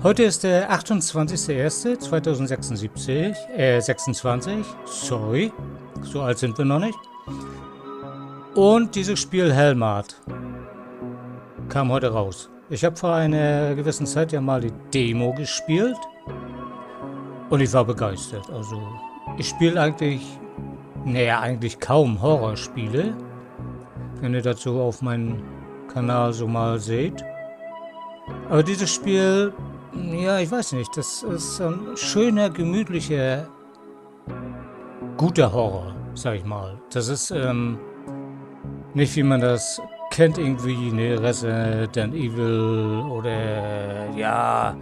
Heute ist der 28.01.2076, 26, sorry, so alt sind wir noch nicht. Und dieses Spiel Hellmart kam heute raus. Ich habe vor einer gewissen Zeit ja mal die Demo gespielt und ich war begeistert. Also ich spiele eigentlich kaum Horrorspiele, wenn ihr dazu auf meinem Kanal so mal seht. Aber dieses Spiel, ja, ich weiß nicht, das ist so ein schöner, gemütlicher, guter Horror, sag ich mal. Das ist nicht, wie man das kennt, irgendwie, ne, Resident Evil oder, ja,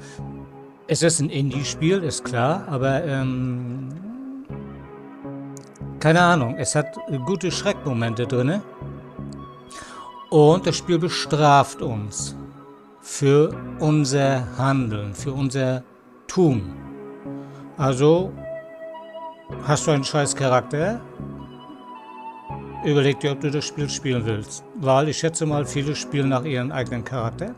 es ist ein Indie-Spiel, ist klar, aber, keine Ahnung, es hat gute Schreckmomente drin und das Spiel bestraft uns für unser Handeln, für unser Tun. Also hast du einen scheiß Charakter? Überleg dir, ob du das Spiel spielen willst. Weil ich schätze mal, viele spielen nach ihrem eigenen Charakter.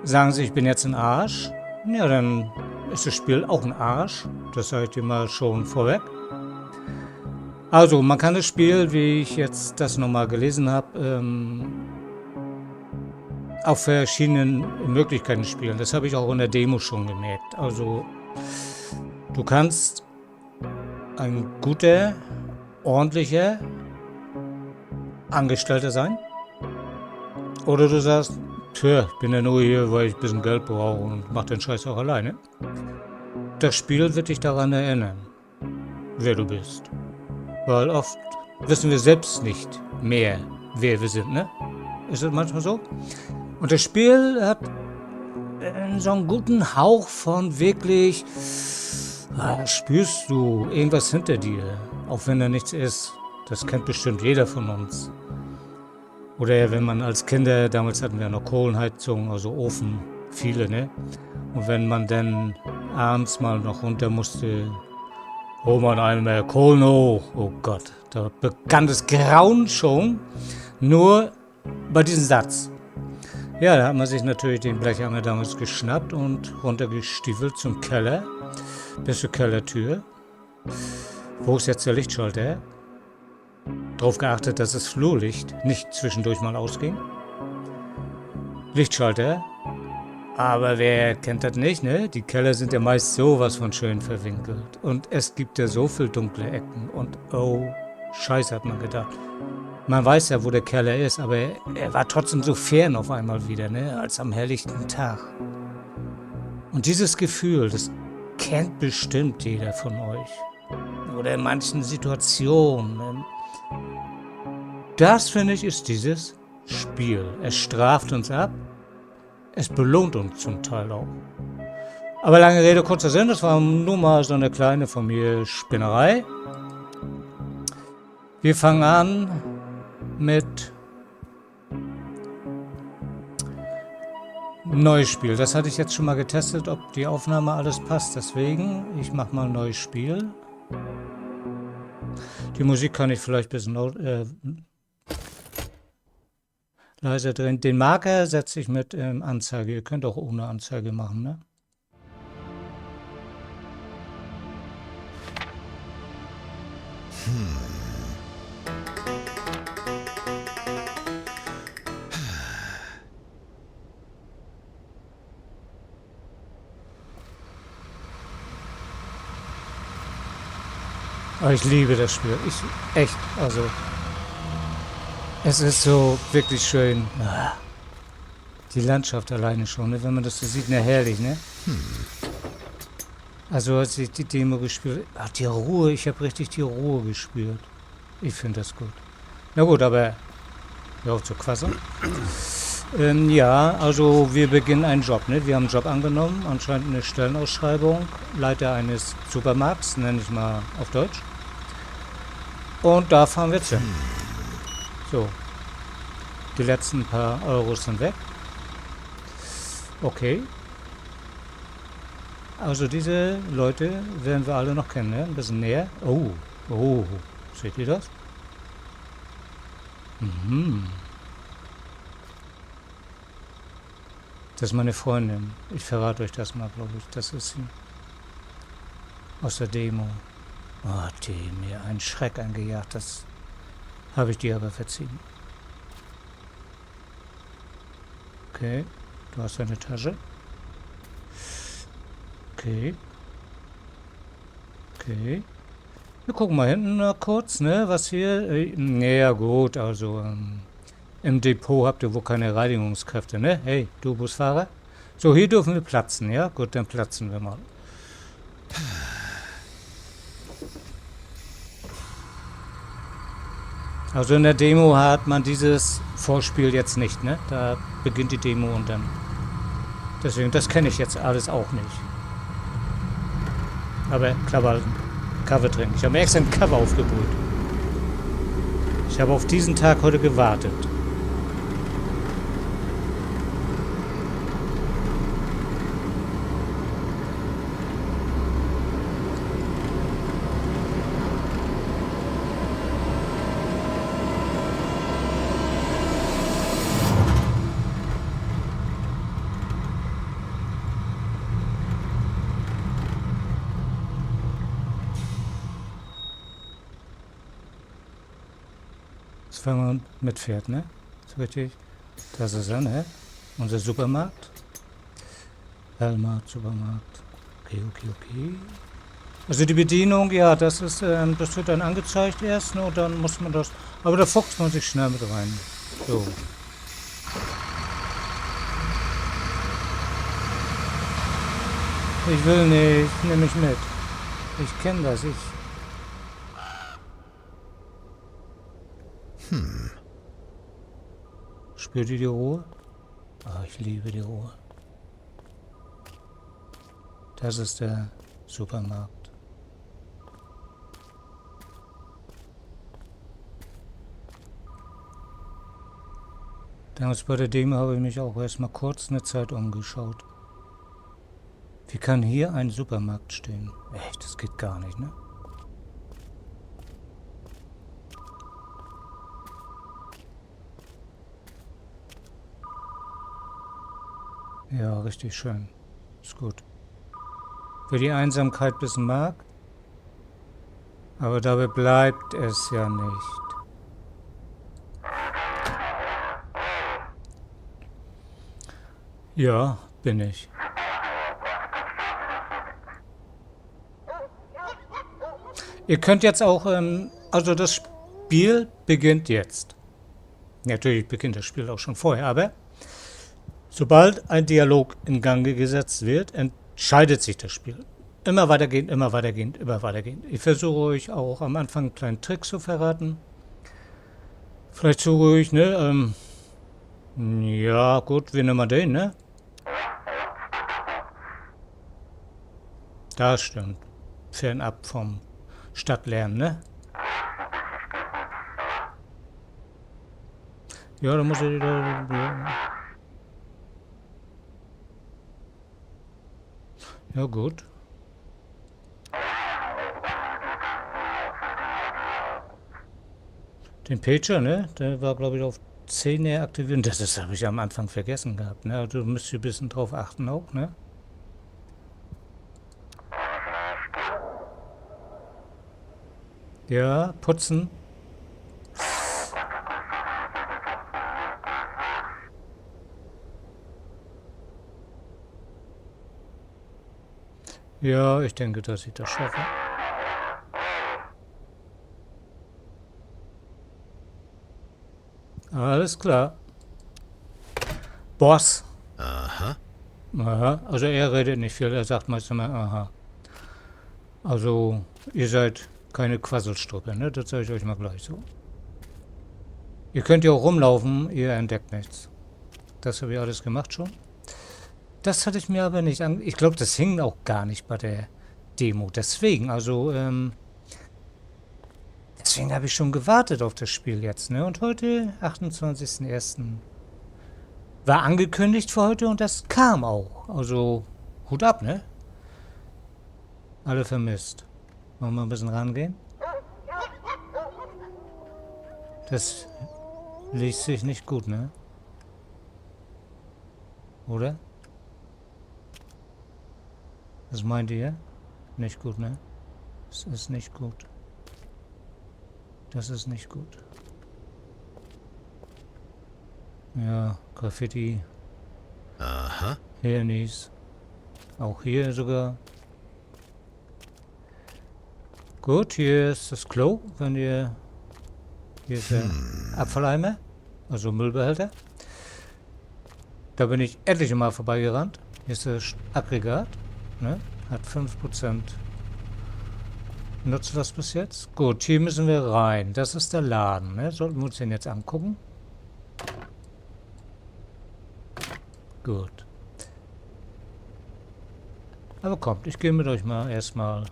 Sagen sie, ich bin jetzt ein Arsch. Ja, dann ist das Spiel auch ein Arsch. Das sage ich dir mal schon vorweg. Also, man kann das Spiel, wie ich jetzt das nochmal gelesen habe, auf verschiedenen Möglichkeiten spielen. Das habe ich auch in der Demo schon gemerkt. Also, du kannst ein guter, ordentlicher Angestellter sein. Oder du sagst, tja, ich bin ja nur hier, weil ich ein bisschen Geld brauche und mach den Scheiß auch alleine. Das Spiel wird dich daran erinnern, wer du bist. Weil oft wissen wir selbst nicht mehr, wer wir sind, ne? Ist das manchmal so? Und das Spiel hat so einen guten Hauch von wirklich, spürst du irgendwas hinter dir, auch wenn da nichts ist. Das kennt bestimmt jeder von uns. Oder wenn man als Kinder, damals hatten wir noch Kohlenheizung, also Ofen, viele, ne? Und wenn man dann abends mal noch runter musste, hol man einmal Kohlen hoch. Oh Gott, da begann das Grauen schon, nur bei diesem Satz. Ja, da hat man sich natürlich den Blechhammer damals geschnappt und runtergestiefelt zum Keller, bis zur Kellertür. Wo ist jetzt der Lichtschalter? Darauf geachtet, dass das Flurlicht nicht zwischendurch mal ausging. Lichtschalter. Aber wer kennt das nicht, ne? Die Keller sind ja meist sowas von schön verwinkelt. Und es gibt ja so viel dunkle Ecken. Und oh, Scheiße, hat man gedacht. Man weiß ja, wo der Keller ist, aber er war trotzdem so fern auf einmal wieder, ne? Als am helllichten Tag. Und dieses Gefühl, das kennt bestimmt jeder von euch. Oder in manchen Situationen. Das, finde ich, ist dieses Spiel. Es straft uns ab. Es belohnt uns zum Teil auch. Aber lange Rede, kurzer Sinn, das war nur mal so eine kleine von mir Spinnerei. Wir fangen an mit neues Spiel. Das hatte ich jetzt schon mal getestet, ob die Aufnahme alles passt. Deswegen, ich mache mal ein neues Spiel. Die Musik kann ich vielleicht ein bisschen leiser drehen. Den Marker setze ich mit Anzeige. Ihr könnt auch ohne Anzeige machen, ne? Aber ich liebe das Spiel. Echt, also. Es ist so wirklich schön. Die Landschaft alleine schon, ne? Wenn man das so sieht, ne, herrlich, ne? Also als ich die Demo gespielt habe, die Ruhe, ich habe richtig die Ruhe gespürt. Ich finde das gut. Na gut, aber hör auf zu quasseln. Ja, also wir beginnen einen Job, ne? Wir haben einen Job angenommen, anscheinend eine Stellenausschreibung, Leiter eines Supermarkts, nenne ich mal auf Deutsch. Und da fahren wir jetzt hin. So, die letzten paar Euros sind weg. Okay. Also diese Leute werden wir alle noch kennen, ne? Ein bisschen näher. Oh, seht ihr das? Das ist meine Freundin. Ich verrate euch das mal, glaube ich. Das ist sie. Aus der Demo. Oh, hat die mir einen Schreck eingejagt. Das habe ich dir aber verziehen. Okay. Du hast deine Tasche. Okay. Okay. Wir gucken mal hinten noch kurz, ne? Was hier. Naja, gut. Also, im Depot habt ihr wohl keine Reinigungskräfte, ne? Hey, du Busfahrer. So, hier dürfen wir platzen, ja? Gut, dann platzen wir mal. Also in der Demo hat man dieses Vorspiel jetzt nicht, ne? Da beginnt die Demo und dann... Deswegen, das kenne ich jetzt alles auch nicht. Aber klar, Kaffee trinken. Ich habe mir extra einen Kaffee aufgebrüht. Ich habe auf diesen Tag heute gewartet. Das wenn man mitfährt, ne? Ist richtig. Das ist er, ne? Unser Supermarkt. Walmart, Supermarkt. Okay, okay, okay. Also die Bedienung, ja, das ist, das wird dann angezeigt erst, ne? Und dann muss man das. Aber da fuchst man sich schnell mit rein. So. Ich will nicht, nehme mich mit. Ich kenne das, ich. Spürt ihr die Ruhe? Ah, ich liebe die Ruhe. Das ist der Supermarkt. Damals bei der Demo habe ich mich auch erstmal kurz eine Zeit umgeschaut. Wie kann hier ein Supermarkt stehen? Echt, das geht gar nicht, ne? Ja, richtig schön. Ist gut. Wer die Einsamkeit ein bisschen mag, aber dabei bleibt es ja nicht. Ja, bin ich. Ihr könnt jetzt auch, also das Spiel beginnt jetzt. Natürlich beginnt das Spiel auch schon vorher, aber sobald ein Dialog in Gang gesetzt wird, entscheidet sich das Spiel. Immer weitergehend, immer weitergehend, immer weitergehend. Ich versuche euch auch am Anfang einen kleinen Trick zu verraten. Vielleicht so ruhig, ne? Ja, gut, wie nehmen wir den, ne? Das stimmt. Fernab vom Stadtlärm, ne? Ja, da muss ich da. Ja, gut. Den Pager, ne? Der war, glaube ich, auf 10 aktiviert. Das habe ich am Anfang vergessen gehabt, ne? Also, du müsst ein bisschen drauf achten auch, ne? Ja, putzen. Ja, ich denke, dass ich das schaffe. Alles klar. Boss. Aha. Aha. Also er redet nicht viel, er sagt meist immer aha. Also ihr seid keine Quasselstruppe, ne? Das sage ich euch mal gleich so. Ihr könnt ja auch rumlaufen, ihr entdeckt nichts. Das habe ich alles gemacht schon. Das hatte ich mir aber nicht an. Ich glaube, das hing auch gar nicht bei der Demo. Deswegen, also, deswegen habe ich schon gewartet auf das Spiel jetzt, ne? Und heute, 28.01. war angekündigt für heute und das kam auch. Also, Hut ab, ne? Alle vermisst. Wollen wir ein bisschen rangehen? Das liest sich nicht gut, ne? Oder? Was meint ihr? Nicht gut, ne? Das ist nicht gut. Das ist nicht gut. Ja, Graffiti. Aha. Hier nicht. Auch hier sogar. Gut, hier ist das Klo. Wenn ihr... Hier ist der Abfalleimer. Also Müllbehälter. Da bin ich etliche Mal vorbeigerannt. Hier ist das Aggregat. Ne? Hat 5%. Nutzt das bis jetzt? Gut, hier müssen wir rein. Das ist der Laden. Ne? Sollten wir uns den jetzt angucken? Gut. Aber kommt, ich gehe mit euch mal erstmal.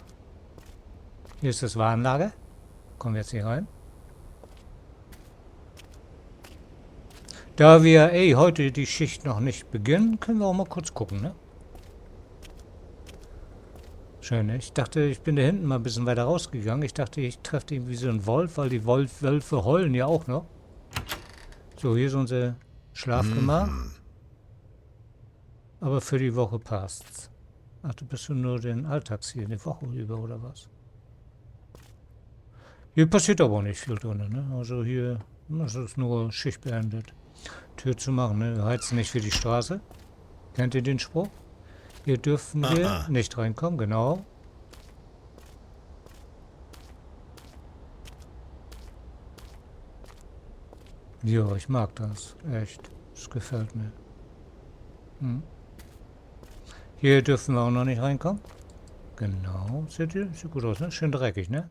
Hier ist das Warenlager. Kommen wir jetzt hier rein. Da wir heute die Schicht noch nicht beginnen, können wir auch mal kurz gucken, ne? Schön, ne? Ich dachte, ich bin da hinten mal ein bisschen weiter rausgegangen. Ich dachte, ich treffe irgendwie so einen Wolf, weil die Wölfe heulen ja auch noch. So, hier ist unser Schlafgemach. Aber für die Woche passt's. Ach, du bist nur den Alltagsziel, eine Woche über oder was? Hier passiert aber nicht viel drin, ne? Also hier, das ist nur Schicht beendet. Tür zu machen, ne? Wir heizen nicht für die Straße. Kennt ihr den Spruch? Hier dürfen wir nicht reinkommen, genau. Ja, ich mag das. Echt. Das gefällt mir. Hm. Hier dürfen wir auch noch nicht reinkommen. Genau. Seht ihr? Sieht gut aus, ne? Schön dreckig, ne?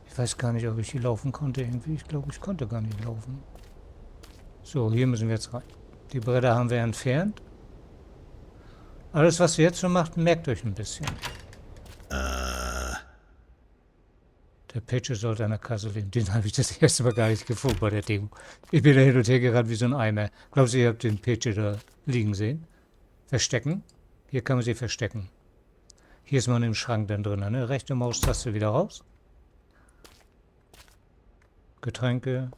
Ich weiß gar nicht, ob ich hier laufen konnte irgendwie. Ich glaube, ich konnte gar nicht laufen. So, hier müssen wir jetzt rein. Die Bretter haben wir entfernt. Alles, was ihr jetzt schon macht, merkt euch ein bisschen. Der Pitcher sollte an der Kasse liegen. Den habe ich das erste Mal gar nicht gefunden bei der Demo. Ich bin da hin und her gerannt wie so ein Eimer. Glaubst du, ihr habt den Pitcher da liegen sehen? Verstecken. Hier kann man sie verstecken. Hier ist man im Schrank dann drin. Ne? Rechte Maustaste wieder raus. Getränke.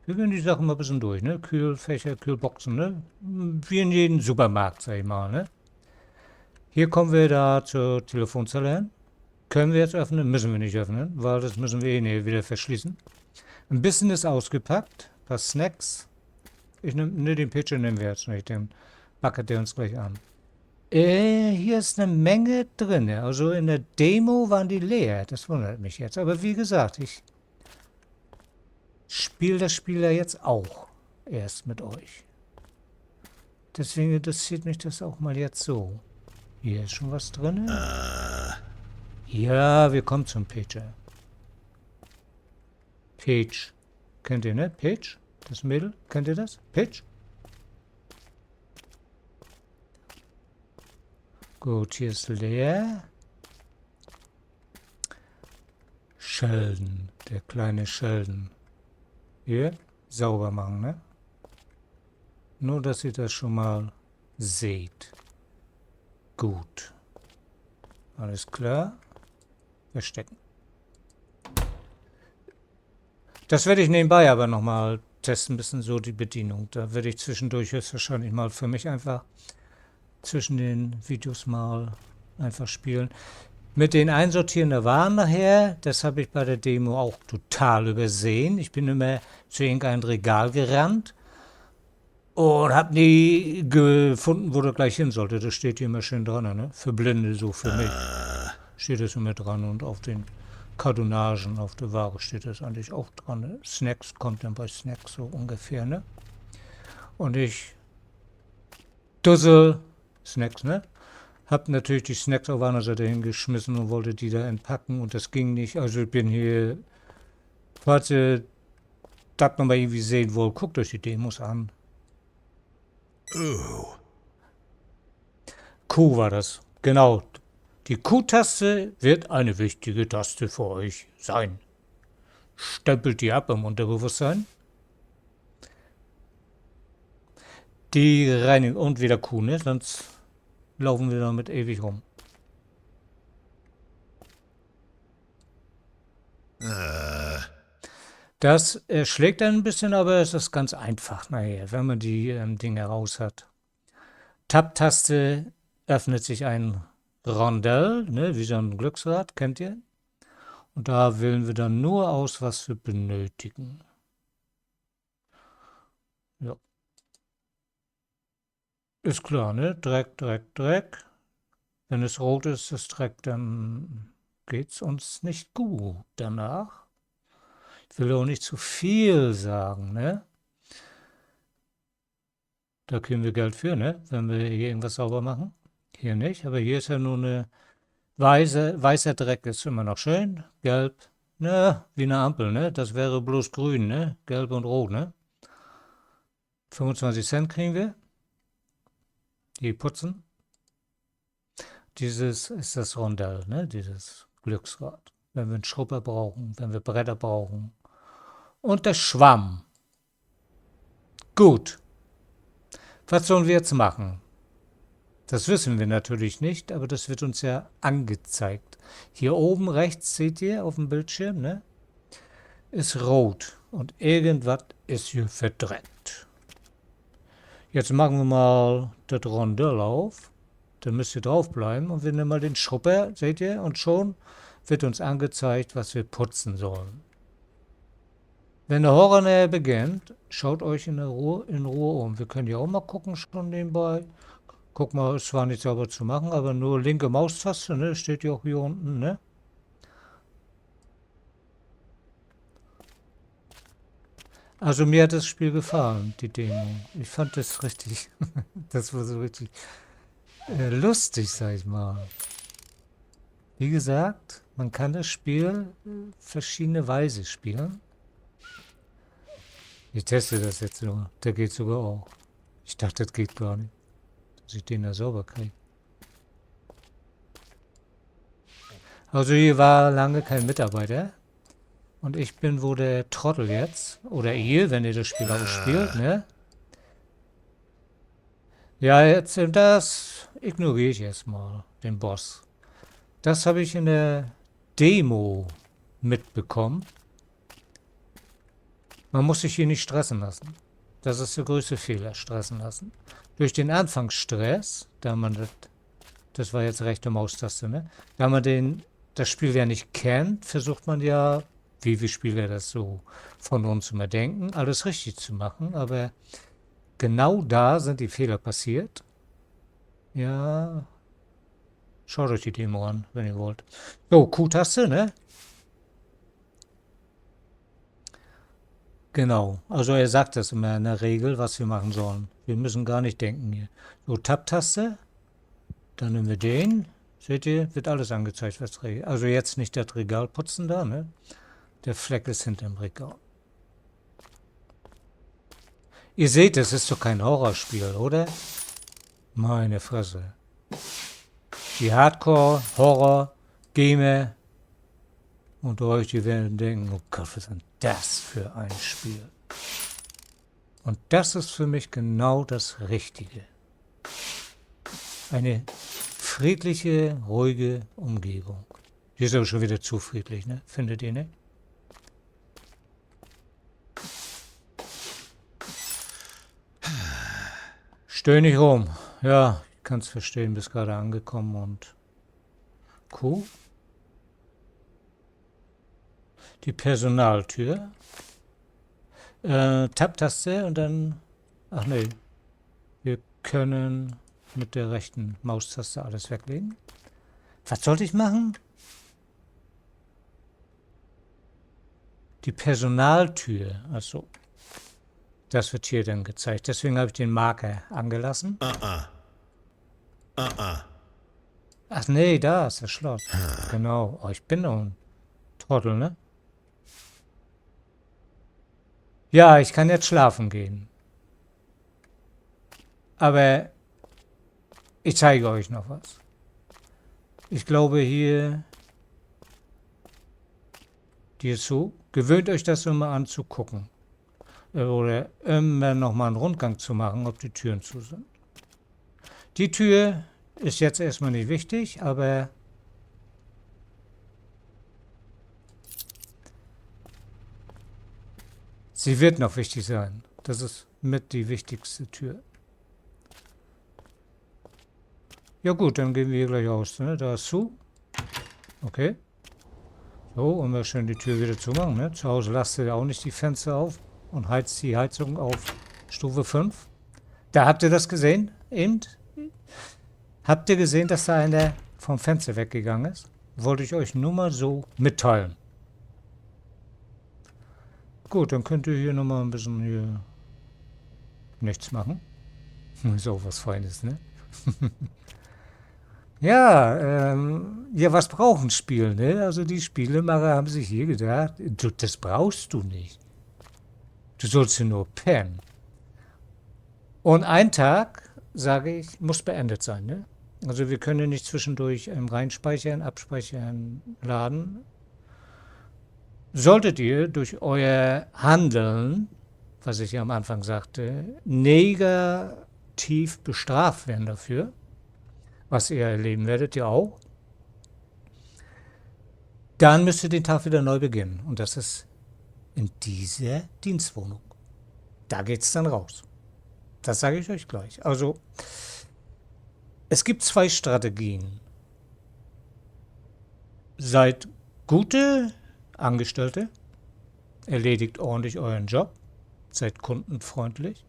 Wir gehen die Sachen mal ein bisschen durch. Ne? Kühlfächer, Kühlboxen. Ne? Wie in jedem Supermarkt, sag ich mal. Ne? Hier kommen wir da zur Telefonzelle hin. Können wir jetzt öffnen? Müssen wir nicht öffnen, weil das müssen wir wieder verschließen. Ein bisschen ist ausgepackt. Ein paar Snacks. Den Pitcher nehmen wir jetzt nicht. Den backert der uns gleich an. Hier ist eine Menge drin. Also in der Demo waren die leer. Das wundert mich jetzt. Aber wie gesagt, ich spiele das Spiel ja jetzt auch erst mit euch. Deswegen interessiert mich das auch mal jetzt so. Hier ist schon was drin. Ja, wir kommen zum Pitcher. Peach. Kennt ihr, ne? Peach? Das Mädel? Kennt ihr das? Peach? Gut, hier ist leer. Sheldon. Der kleine Sheldon. Hier, sauber machen, ne? Nur, dass ihr das schon mal seht. Gut. Alles klar. Verstecken. Das werde ich nebenbei aber nochmal testen, ein bisschen so die Bedienung. Da werde ich zwischendurch höchstwahrscheinlich mal für mich einfach zwischen den Videos mal einfach spielen. Mit den Einsortieren der Waren nachher, das habe ich bei der Demo auch total übersehen. Ich bin immer zu irgendeinem Regal gerannt und habe nie gefunden, wo der gleich hin sollte. Das steht hier immer schön dran, ne? Für Blinde, so für mich. Steht das immer dran und auf den Kartonagen, auf der Ware steht das eigentlich auch dran. Ne? Snacks kommt dann bei Snacks so ungefähr, ne? Und ich Dussel Snacks, ne? Hab natürlich die Snacks auf einer Seite hingeschmissen und wollte die da entpacken und das ging nicht. Also ich bin hier, falls ihr das nochmal irgendwie sehen wollt, guckt euch die Demos an. Q war das, genau. Die Q-Taste wird eine wichtige Taste für euch sein. Stempelt die ab im Unterbewusstsein. Die Reinigung und wieder Q, ne? Sonst laufen wir damit ewig rum. Das schlägt dann ein bisschen, aber es ist ganz einfach nachher, wenn man die Dinge raus hat. Tab-Taste öffnet sich ein Rondell, ne, wie so ein Glücksrad, kennt ihr? Und da wählen wir dann nur aus, was wir benötigen. Ja. Ist klar, ne? Dreck, Dreck, Dreck. Wenn es rot ist, das Dreck, dann geht's uns nicht gut danach. Ich will auch nicht zu viel sagen, ne? Da kriegen wir Geld für, ne? Wenn wir hier irgendwas sauber machen. Hier nicht, aber hier ist ja nur eine weißer Dreck ist immer noch schön. Gelb, ne? Wie eine Ampel, ne? Das wäre bloß grün, ne? Gelb und rot, ne? 25 Cent kriegen wir. Die putzen. Dieses ist das Rondell, ne? Dieses Glücksrad. Wenn wir einen Schrubber brauchen, wenn wir Bretter brauchen. Und der Schwamm. Gut. Was sollen wir jetzt machen? Das wissen wir natürlich nicht, aber das wird uns ja angezeigt. Hier oben rechts seht ihr auf dem Bildschirm, ne? Ist rot und irgendwas ist hier verdreckt. Jetzt machen wir mal das Rondell auf. Da müsst ihr draufbleiben und wir nehmen mal den Schrubber, seht ihr? Und schon wird uns angezeigt, was wir putzen sollen. Wenn der Horror näher beginnt, schaut euch in Ruhe um. Wir können ja auch mal gucken schon nebenbei. Guck mal, es war nicht sauber zu machen, aber nur linke Maustaste, ne? Steht ja auch hier unten, ne? Also mir hat das Spiel gefallen, die Demo. Ich fand das richtig, das war so richtig lustig, sag ich mal. Wie gesagt, man kann das Spiel verschiedene Weise spielen. Ich teste das jetzt nur. Der geht sogar auch. Ich dachte, das geht gar nicht, dass ich den da sauber kriege. Also hier war lange kein Mitarbeiter. Und ich bin wohl der Trottel jetzt. Oder ihr, wenn ihr das Spiel auch spielt, ne? Ja, jetzt das ignoriere ich erstmal, den Boss. Das habe ich in der Demo mitbekommen. Man muss sich hier nicht stressen lassen. Das ist der größte Fehler, stressen lassen. Durch den Anfangsstress, da man das war jetzt rechte Maustaste, ne? Da man das Spiel ja nicht kennt, versucht man ja, wie wir Spieler das so von uns immer denken, alles richtig zu machen. Aber genau da sind die Fehler passiert. Ja, schaut euch die Demo an, wenn ihr wollt. So, Q-Taste, ne? Genau. Also er sagt das immer in der Regel, was wir machen sollen. Wir müssen gar nicht denken hier. So, Tab-Taste. Dann nehmen wir den. Seht ihr, wird alles angezeigt, was Regal. Also jetzt nicht das Regal putzen da, ne? Der Fleck ist hinterm Regal. Ihr seht, es ist doch kein Horrorspiel, oder? Meine Fresse. Die Hardcore, Horror, Gamer und euch, die werden denken, oh Gott, was ist denn das für ein Spiel? Und das ist für mich genau das Richtige. Eine friedliche, ruhige Umgebung. Die ist aber schon wieder zu friedlich, ne? Findet ihr nicht? Steh nicht rum. Ja, ich kann es verstehen, bist gerade angekommen und cool. Die Personaltür. Tab-Taste und dann. Ach nee. Wir können mit der rechten Maustaste alles weglegen. Was sollte ich machen? Die Personaltür. Achso. Das wird hier dann gezeigt. Deswegen habe ich den Marker angelassen. Ach nee, da ist das Schloss. Genau. Oh, ich bin doch ein Trottel, ne? Ja, ich kann jetzt schlafen gehen. Aber ich zeige euch noch was. Ich glaube hier ist so. Gewöhnt euch das immer an zu gucken. Oder immer nochmal einen Rundgang zu machen, ob die Türen zu sind. Die Tür ist jetzt erstmal nicht wichtig, aber Sie wird noch wichtig sein. Das ist mit die wichtigste Tür. Ja gut, dann gehen wir hier gleich aus. Ne? Da ist zu. Okay. So, und wir schön die Tür wieder zumachen. Ne? Zu Hause lasst ihr auch nicht die Fenster auf und heizt die Heizung auf Stufe 5. Da habt ihr das gesehen? Eben? Habt ihr gesehen, dass da einer vom Fenster weggegangen ist? Wollte ich euch nur mal so mitteilen. Gut, dann könnt ihr hier nochmal ein bisschen hier nichts machen. Ist auch was Feines, ne? Ja, ja, was brauchen Spiele, ne? Also die Spielemacher haben sich hier gedacht, du, das brauchst du nicht. Du sollst nur pennen. Und ein Tag, sage ich, muss beendet sein, ne? Also wir können nicht zwischendurch reinspeichern, abspeichern, laden. Solltet ihr durch euer Handeln, was ich ja am Anfang sagte, negativ bestraft werden dafür, was ihr erleben werdet, ja auch, dann müsst ihr den Tag wieder neu beginnen. Und das ist in dieser Dienstwohnung. Da geht's dann raus. Das sage ich euch gleich. Also, es gibt 2 Strategien. Seid gute Angestellte, erledigt ordentlich euren Job, seid kundenfreundlich,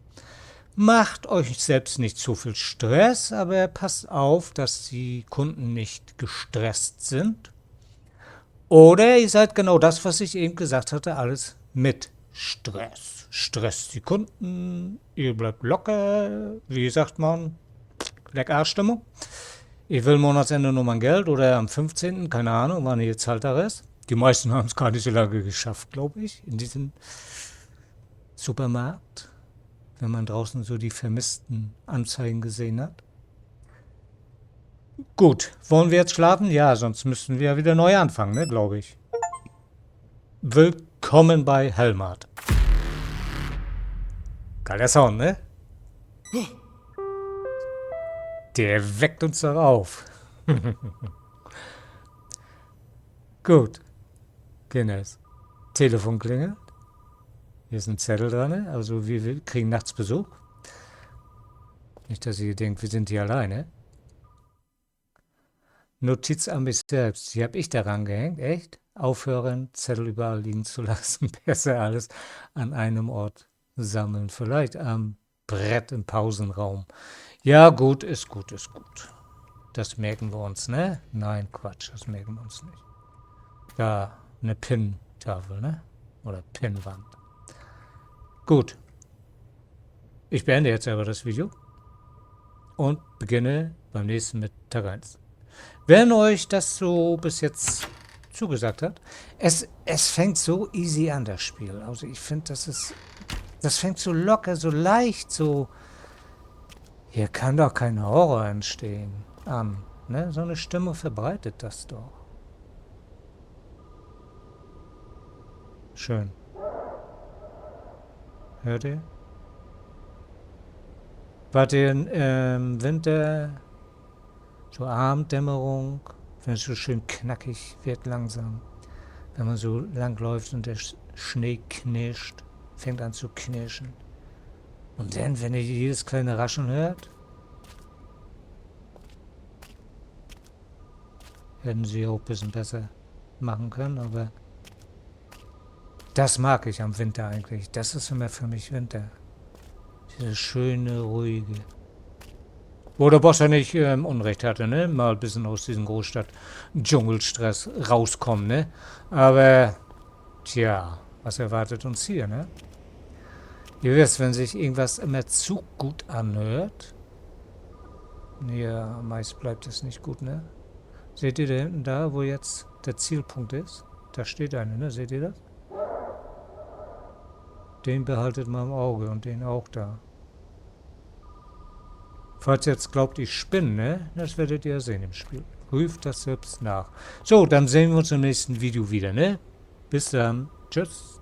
macht euch selbst nicht zu viel Stress, aber passt auf, dass die Kunden nicht gestresst sind. Oder ihr seid genau das, was ich eben gesagt hatte, alles mit Stress. Stresst die Kunden, ihr bleibt locker, wie sagt man, Leck-Arsch-Stimmung. Ich will Monatsende nur mein Geld oder am 15., keine Ahnung, wann ihr jetzt halt da ist. Die meisten haben es gar nicht so lange geschafft, glaube ich, in diesem Supermarkt, wenn man draußen so die vermissten Anzeigen gesehen hat. Gut, wollen wir jetzt schlafen? Ja, sonst müssten wir ja wieder neu anfangen, ne, glaube ich. Willkommen bei Helmart. Geiler Sound, ne? Der weckt uns doch auf. Gut, Kinders. Telefon klingelt. Hier ist ein Zettel dran, also wir kriegen nachts Besuch. Nicht, dass ihr denkt, wir sind hier alleine. Notiz an mich selbst. Die habe ich daran gehängt, echt? Aufhören, Zettel überall liegen zu lassen. Besser alles an einem Ort sammeln. Vielleicht am Brett im Pausenraum. Ja, gut, ist gut, ist gut. Das merken wir uns, ne? Nein, Quatsch, das merken wir uns nicht. Da, eine Pin-Tafel, ne? Oder Pinnwand. Gut. Ich beende jetzt aber das Video und beginne beim nächsten mit Tag 1. Wenn euch das so bis jetzt zugesagt hat, es fängt so easy an, das Spiel. Also ich finde, das fängt so locker, so leicht, so... Hier kann doch kein Horror entstehen an. Ne? So eine Stimme verbreitet das doch. Schön. Hört ihr? Wart ihr im Winter, so Abenddämmerung, wenn es so schön knackig wird langsam, wenn man so lang läuft und der Schnee knirscht, fängt an zu knirschen. Und dann, wenn ihr jedes kleine Rascheln hört, hätten sie auch ein bisschen besser machen können, aber das mag ich am Winter eigentlich. Das ist immer für mich Winter. Diese schöne, ruhige. Wo der Boss ja nicht Unrecht hatte, ne? Mal ein bisschen aus diesem Großstadt-Dschungelstress rauskommen, ne? Aber, tja, was erwartet uns hier, ne? Ihr wisst, wenn sich irgendwas immer zu gut anhört, ja, meist bleibt es nicht gut, ne? Seht ihr da hinten da, wo jetzt der Zielpunkt ist? Da steht einer, ne? Seht ihr das? Den behaltet mal im Auge und den auch da. Falls ihr jetzt glaubt, ich spinne, ne? Das werdet ihr sehen im Spiel. Prüft das selbst nach. So, dann sehen wir uns im nächsten Video wieder, ne? Bis dann. Tschüss.